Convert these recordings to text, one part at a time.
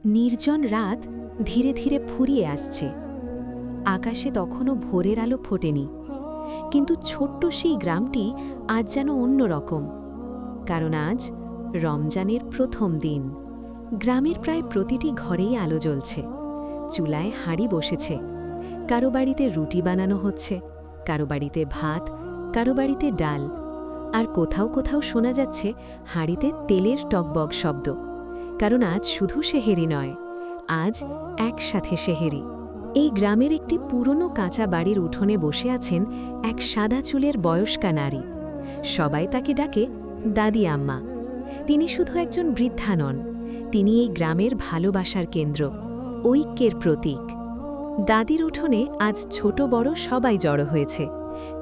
নির্জন রাত ধীরে ধীরে ফুরিয়ে আসছে। আকাশে তখনও ভোরের আলো ফোটেনি, কিন্তু ছোট্ট সেই গ্রামটি আজ যেন অন্যরকম। কারণ আজ রমজানের প্রথম দিন। গ্রামের প্রায় প্রতিটি ঘরেই আলো জ্বলছে, চুলায় হাঁড়ি বসেছে। কারো বাড়িতে রুটি বানানো হচ্ছে, কারো বাড়িতে ভাত, কারো বাড়িতে ডাল, আর কোথাও কোথাও শোনা যাচ্ছে হাঁড়িতে তেলের টকবক শব্দ। কারণ আজ শুধু সেহেরি নয়, আজ একসাথে সেহেরি। এই গ্রামের একটি পুরনো কাঁচা বাড়ির উঠোনে বসে আছেন এক সাদা চুলের বয়স্কা নারী। সবাই তাকে ডাকে দাদি আম্মা। তিনি শুধু একজন বৃদ্ধা নন, তিনি এই গ্রামের ভালোবাসার কেন্দ্র, ঐক্যের প্রতীক। দাদির উঠোনে আজ ছোট বড় সবাই জড়ো হয়েছে,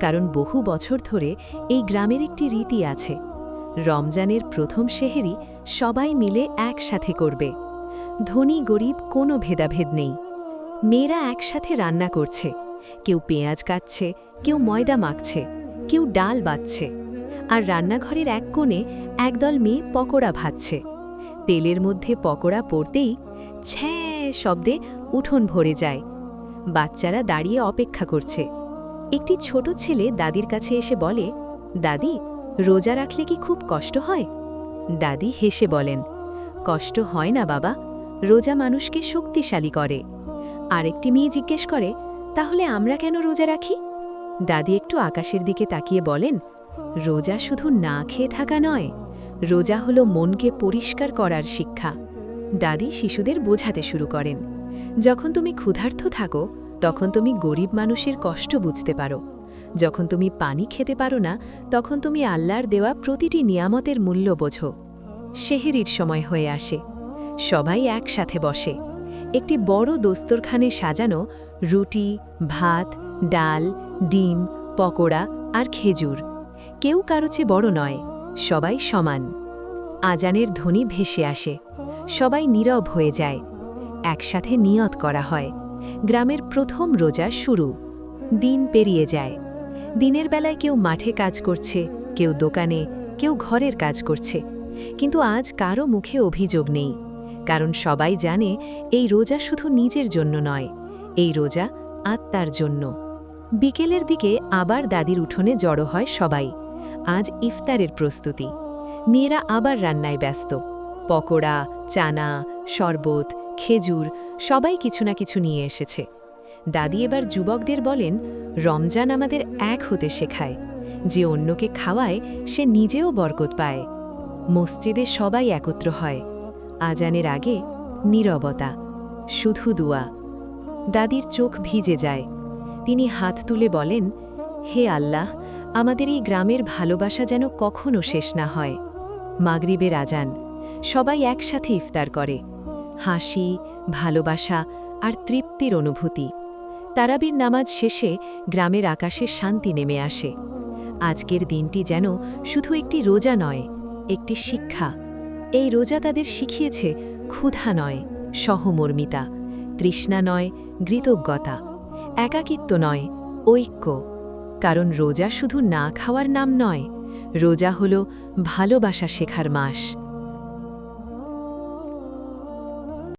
কারণ বহু বছর ধরে এই গ্রামের একটি রীতি আছে। রমজানের প্রথম সেহেরি সবাই মিলে একসাথে করবে। ধনী গরিব কোনো ভেদাভেদ নেই। মেয়েরা একসাথে রান্না করছে, কেউ পেঁয়াজ কাটছে, কেউ ময়দা মাখছে, কেউ ডাল বাটছে, আর রান্নাঘরের এক কোণে একদল মেয়ে পকোড়া ভাজছে। তেলের মধ্যে পকোড়া পড়তেই ছ্যাঁ শব্দে উঠোন ভরে যায়। বাচ্চারা দাঁড়িয়ে অপেক্ষা করছে। একটি ছোট ছেলে দাদির কাছে এসে বলে, দাদি, রোজা রাখলে কি খুব কষ্ট হয়? দাদি হেসে বলেন, কষ্ট হয় না বাবা, রোজা মানুষকে শক্তিশালী করে। আরেকটি মেয়ে জিজ্ঞেস করে, তাহলে আমরা কেন রোজা রাখি? দাদি একটু আকাশের দিকে তাকিয়ে বলেন, রোজা শুধু না খেয়ে থাকা নয়, রোজা হলো মনকে পরিষ্কার করার শিক্ষা। দাদি শিশুদের বোঝাতে শুরু করেন, যখন তুমি ক্ষুধার্ত থাকো তখন তুমি গরিব মানুষের কষ্ট বুঝতে পারো। যখন তুমি পানি খেতে পারো না তখন তুমি আল্লাহর দেওয়া প্রতিটি নিয়ামতের মূল্য বোঝো। সেহেরির সময় হয়ে আসে, সবাই একসাথে বসে। একটি বড় দস্তরখানে সাজানো রুটি, ভাত, ডাল, ডিম, পকোড়া আর খেজুর। কেউ কারো চেয়ে বড় নয়, সবাই সমান। আজানের ধ্বনি ভেসে আসে, সবাই নীরব হয়ে যায়। একসাথে নিয়ত করা হয়, গ্রামের প্রথম রোজা শুরু। দিন পেরিয়ে যায়। দিনের বেলায় কেউ মাঠে কাজ করছে, কেউ দোকানে, কেউ ঘরের কাজ করছে, কিন্তু আজ কারো মুখে অভিযোগ নেই। কারণ সবাই জানে এই রোজা শুধু নিজের জন্য নয়, এই রোজা আত্মার জন্য। বিকেলের দিকে আবার দাদির উঠোনে জড়ো হয় সবাই। আজ ইফতারের প্রস্তুতি। মেয়েরা আবার রান্নায় ব্যস্ত। পকোড়া, চানা, শরবত, খেজুর, সবাই কিছু না কিছু নিয়ে এসেছে। দাদি এবার যুবকদের বলেন, রমজান আমাদের এক হতে শেখায়। যে অন্যকে খাওয়ায় সে নিজেও বরকত পায়। মসজিদে সবাই একত্র হয়। আজানের আগে নীরবতা, শুধু দুয়া। দাদির চোখ ভিজে যায়। তিনি হাত তুলে বলেন, হে আল্লাহ, আমাদের এই গ্রামের ভালোবাসা যেন কখনো শেষ না হয়। মাগরিবের আজান, সবাই একসাথে ইফতার করে। হাসি, ভালোবাসা আর তৃপ্তির অনুভূতি। তারাবির নামাজ শেষে গ্রামের আকাশে শান্তি নেমে আসে। আজকের দিনটি যেন শুধু একটি রোজা নয়, একটি শিক্ষা। এই রোজা তাদের শিখিয়েছে ক্ষুধা নয়, সহমর্মিতা, তৃষ্ণা নয়, কৃতজ্ঞতা, একাকিত্ব নয়, ঐক্য। কারণ রোজা শুধু না খাওয়ার নাম নয়, রোজা হলো ভালোবাসা শেখার মাস।